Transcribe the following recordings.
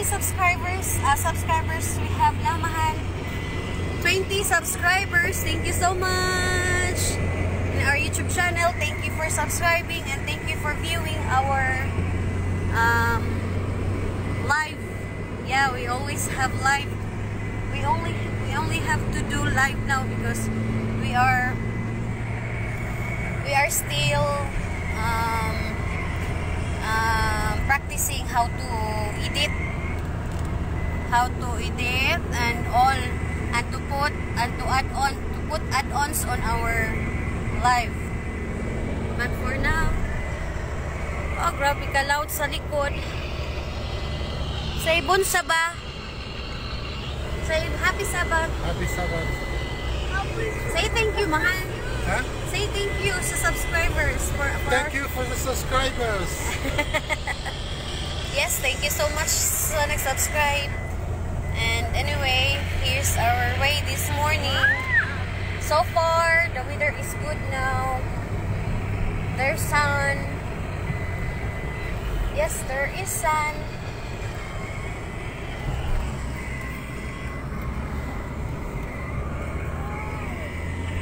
subscribers we have now, mahal. 20 subscribers. Thank you so much. In our YouTube channel, thank you for subscribing and thank you for viewing our live. Yeah, we always have live. We only have to do live now because we are still practicing how to edit and all, and to put add-ons on our live. But for now, oh grabe ka loud sa likod. Say Bon Sabah. Say Happy Sabbath. Happy Sabbath. Say thank you, mahal. Huh? Say thank you sa subscribers Thank you for the subscribers. Yes, thank you so much sa nag-subscribe. And anyway, here's our way this morning. So far, the weather is good now. There's sun. Yes, there is sun.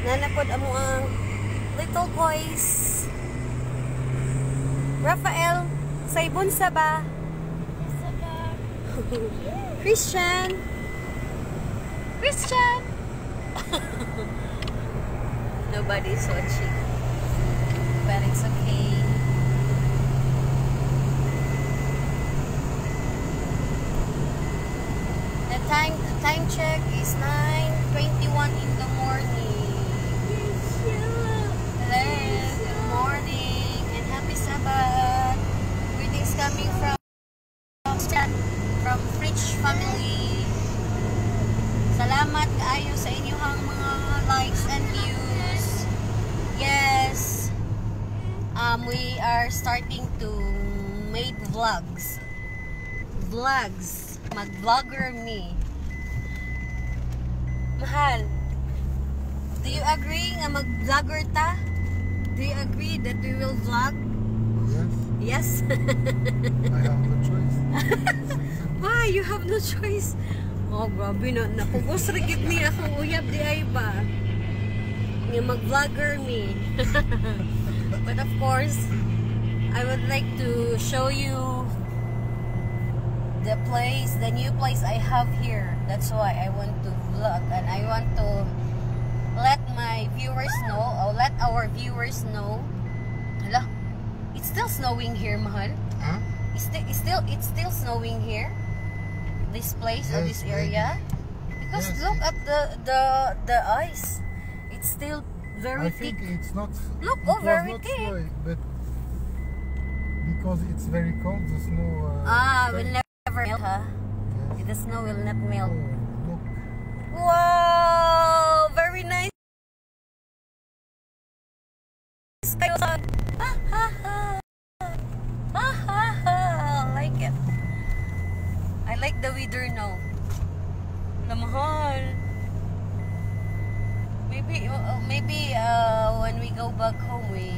Nanapod amo ang little boys. Rafael, say Bon Sabah. Christian. Nobody's watching, but it's okay. The time check is 9:21 in the morning. Hello, good morning and happy Sabbath. Greetings coming from Rich family. Salamat kaayo sa inyong mga likes and views. Yes. We are starting to make vlogs. Mag-vlogger me. Mahal, do you agree na mag-vlogger ta? Do you agree that we will vlog? Yes. Yes? I have no choice. Why? You have no choice. Oh, grabe na. Napugos rigid ni akong uyab di ay ba? Nga mag-vlogger me. But of course, I would like to show you the new place I have here. That's why I want to vlog and I want to let my viewers know, or let our viewers know. Hala, it's still snowing here, mahal. Huh? It's still snowing here. This place, or this area, because yes, look at the ice. It's still very thick. I think it's not. Look, very thick. Snowy, but because it's very cold, the snow. Will never melt, huh? Yes. The snow will not melt. Oh, look. Wow, very nice. I like it. I like the weather now. Mahal. Maybe when we go back home, we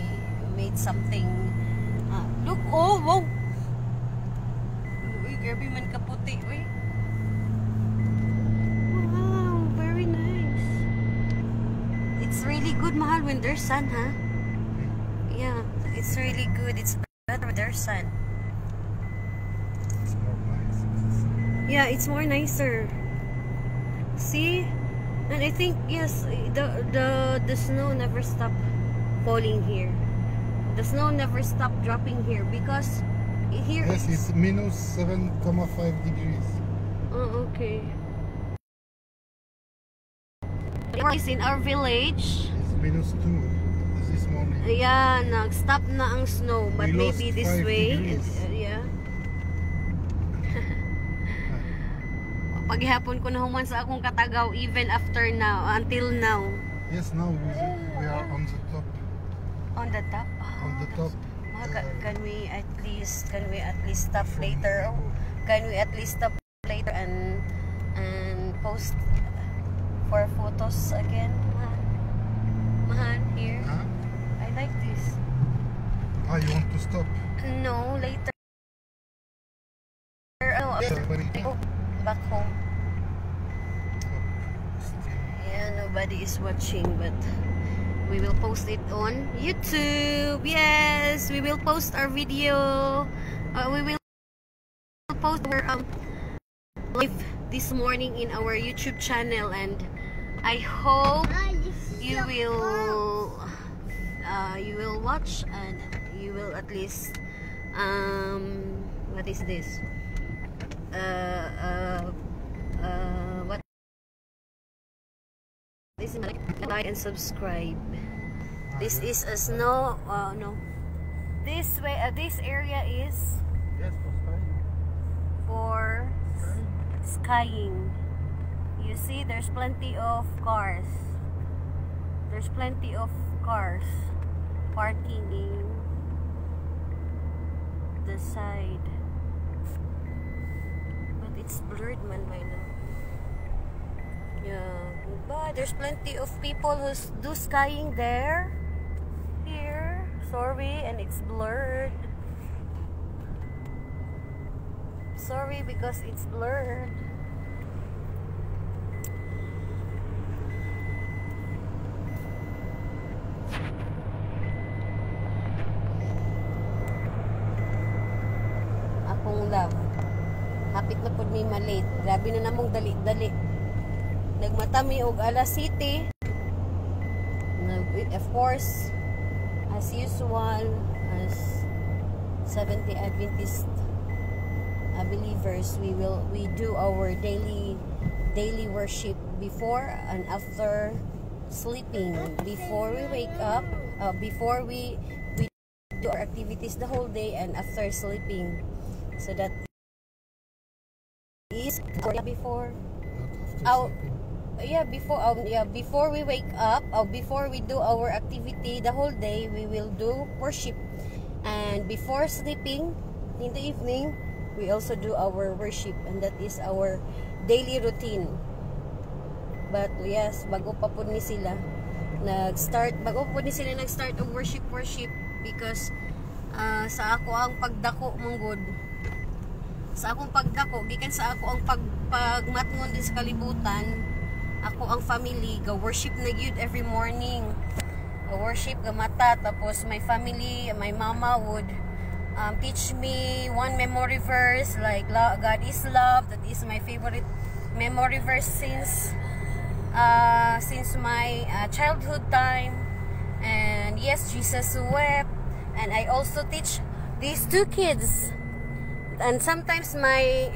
made something. Look, oh, wow. Uy, grabe man kaputi, uy. Wow, very nice. It's really good, mahal, when there's sun, huh? Yeah, it's really good. It's better when there's sun. It's more nice. Yeah, it's more nicer. See? And I think yes, the snow never stopped falling here. The snow never stopped dropping here because here yes, it's minus 7.5 degrees. Oh, okay. In our village, It's minus 2 this morning. yeah, nag-stop na ang snow, but We maybe lost this 5 way, degrees. yeah. Paghihapon ko na human sa akong katagaw even after now, until now. Yes, now we are on the top. On the top? Oh, On the top. Can we at least stop later? Can we at least stop later and post for photos again? Mahan, here. Huh? I like this. You want to stop? No, later. Yes, back home. Still. Yeah, nobody is watching, but we will post it on YouTube. Yes, we will post our video. We will post our live this morning in our YouTube channel, and I hope you will watch, and you will at least what is this? What is it? Like and subscribe. This is a snow. No. This way. This area is Yes, for skiing. You see, there's plenty of cars. There's plenty of cars parking in the side. But it's blurred man by now. Yeah, but there's plenty of people who do skiing there. Here, sorry, and it's blurred. Sorry because it's blurred. Akong love. Hapit na pud mi malate. Grabe na namong dali-dali. Nagmatami og alas city. Of course, as usual, as Seventh Day Adventist believers, we do our daily worship before and after sleeping, before we wake up, before we do our activities the whole day, and after sleeping. So that is before before we wake up, or before we do our activity the whole day, we will do worship, and before sleeping in the evening, we also do our worship, and that is our daily routine. But yes, bago pa po ni sila nag-start og worship, because sa ako ang pagdako manggod, sa akong pagdako gikan sa ako ang pagmatngon din sa kalibutan, ako ang family ga worship na gyud every morning, ga worship ga mata, tapos my family, my mama would teach me one memory verse like God is love. That is my favorite memory verse since my childhood time. And yes, Jesus wept. And I also teach these two kids. And sometimes my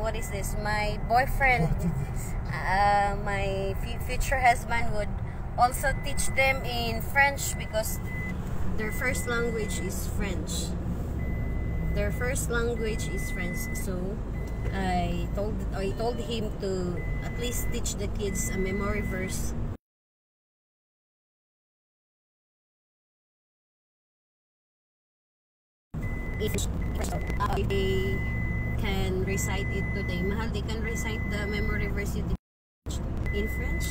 what is this? My boyfriend, my future husband would also teach them in French, because their first language is French. So I told him to at least teach the kids a memory verse. If they can recite it today, mahal, they can recite the memory verse you teach in French.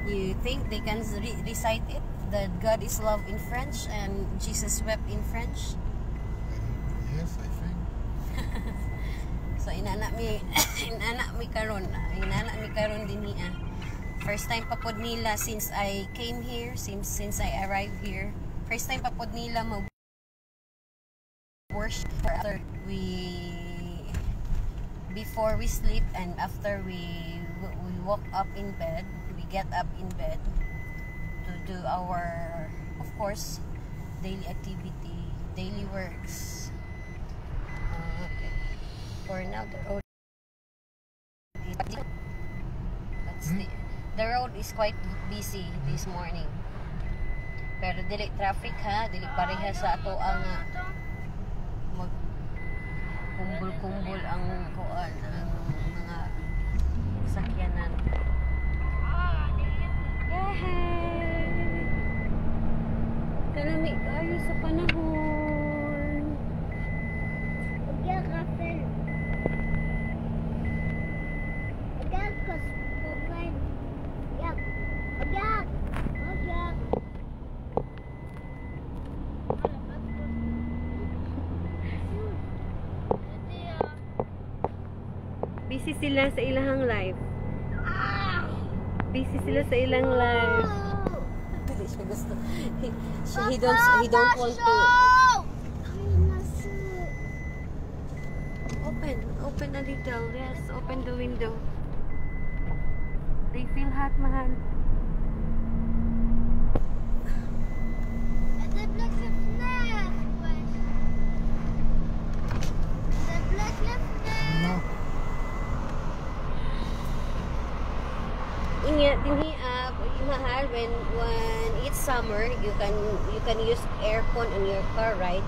You think they can recite it? That God is love in French and Jesus wept in French? Yes, I think. So inana mi karon din niya. First time pa pod nila since I came here, since I arrived here. First time pa pod nila mag worship after before we sleep and after we woke up in bed, we get up in bed to do our, of course, daily activity, daily works. For now, the road the road is quite busy this morning. Pero dili traffic ha, dili pareha sa ato ang mag kumbul-kumbul ang kuan, ang mga sakyanan. Yay! Kalami kayo sa panahon. Agak Rafael. Agak kas bukan. Agak. Agak. Agak. Busy sila sa ilang life. Busy sila sa ilang life. Hindi siya gusto. He don't want to. Open a little. Yes, open the window. They feel hot, mahal. No. Ingat dinhi mahal when it's summer, you can use aircon on your car, right?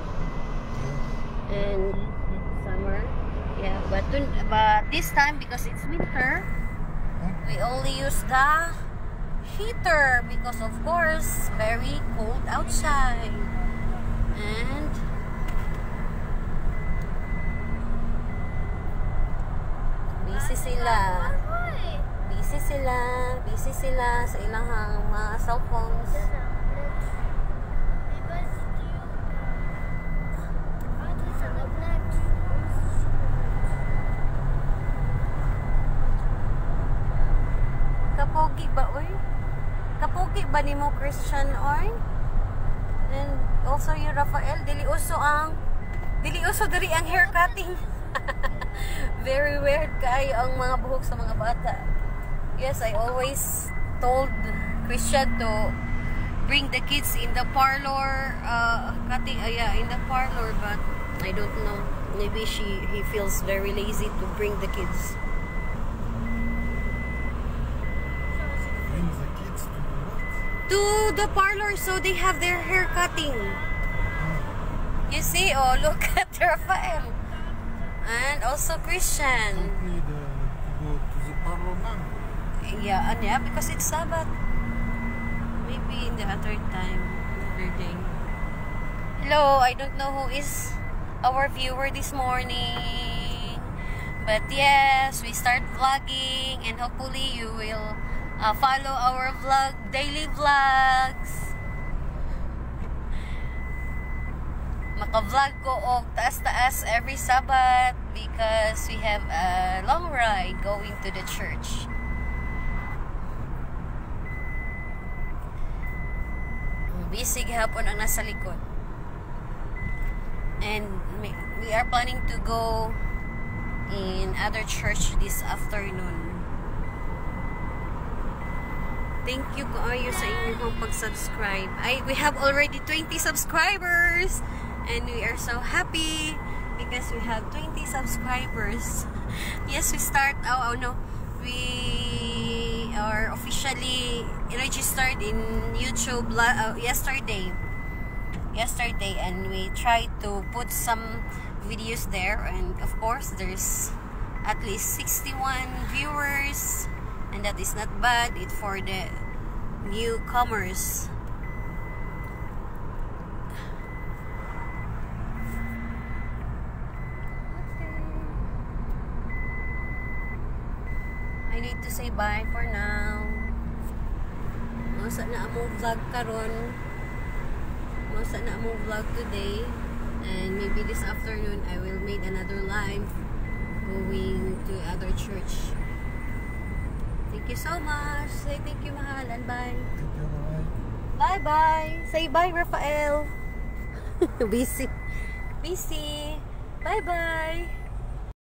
And summer, yeah. But this time because it's winter, we only use the heater because of course very cold outside. And busy sila sa ilang mga cellphones. Kapogi ba, oy? Kapogi ba ni mo, Christian, oy? And also you, Rafael, dili uso diri ang hair cutting. Very weird kayo ang mga buhok sa mga bata. Yes, I always told Christian to bring the kids in the parlor, cutting, in the parlor, but I don't know. Maybe he feels very lazy to bring the kids. Bring the kids to the what? To the parlor so they have their hair cutting. You see, oh, look at Rafael. And also Christian. Don't need to go to the parlor now. Yeah, and yeah, because it's Sabbath. Maybe in the other time, another day. Hello, I don't know who is our viewer this morning. But yes, we start vlogging and hopefully you will follow our daily vlogs. Maka-vlog ko og taas-taas every Sabbath because we have a long ride going to the church. Bisig hapon ang nasa likod. And we are planning to go in other church this afternoon. Thank you kaayo sa inyong pag-subscribe. We have already 20 subscribers and we are so happy because we have 20 subscribers. Yes, we are officially registered in YouTube yesterday, and we tried to put some videos there, and of course there's at least 61 viewers, and that is not bad. It's for the newcomers. I need to say bye for now. Mausa na among vlog karon. Mausa na among vlog today. And maybe this afternoon I will make another live going to other church. Thank you so much. Say thank you, mahal, and bye. Thank you, bye. Bye bye. Say bye, Rafael. Busy. Bye bye.